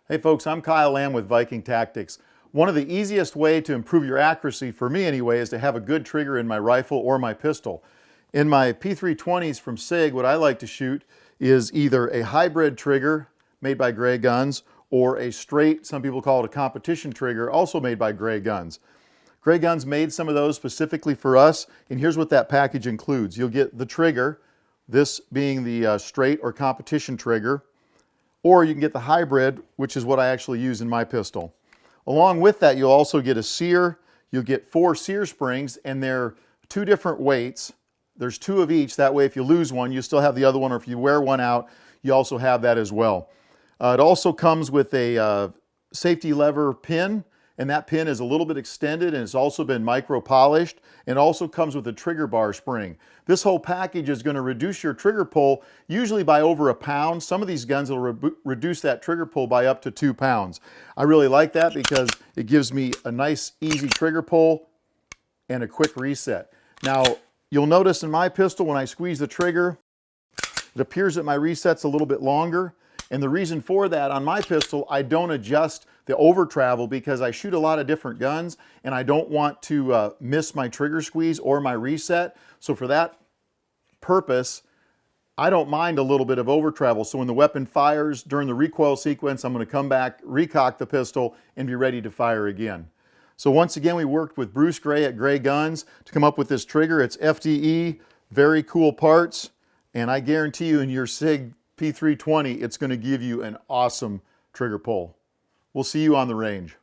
Hey folks, I'm Kyle Lamb with Viking Tactics. One of the easiest way to improve your accuracy, for me anyway, is to have a good trigger in my rifle or my pistol. In my P320s from SIG, what I like to shoot is either a hybrid trigger made by Gray Guns or a straight, some people call it a competition trigger, also made by Gray Guns. Gray Guns made some of those specifically for us, and here's what that package includes. You'll get the trigger, this being the straight or competition trigger, or you can get the hybrid, which is what I actually use in my pistol. Along with that, you'll also get a sear. You'll get 4 sear springs, and they're 2 different weights. There's 2 of each. That way, if you lose one, you still have the other one, or if you wear one out, you also have that as well. It also comes with a safety lever pin, and that pin is a little bit extended, and it's also been micro polished, and also comes with a trigger bar spring. This whole package is going to reduce your trigger pull usually by over 1 pound. Some of these guns will reduce that trigger pull by up to 2 pounds. I really like that because it gives me a nice easy trigger pull and a quick reset. Now you'll notice in my pistol when I squeeze the trigger, it appears that my reset's a little bit longer. And the reason for that, on my pistol, I don't adjust the over travel because I shoot a lot of different guns and I don't want to miss my trigger squeeze or my reset. So for that purpose, I don't mind a little bit of over travel. So when the weapon fires during the recoil sequence, I'm going to come back, recock the pistol, and be ready to fire again. So once again, we worked with Bruce Gray at Gray Guns to come up with this trigger. It's FDE, very cool parts, and I guarantee you in your SIG P320, it's going to give you an awesome trigger pull. We'll see you on the range.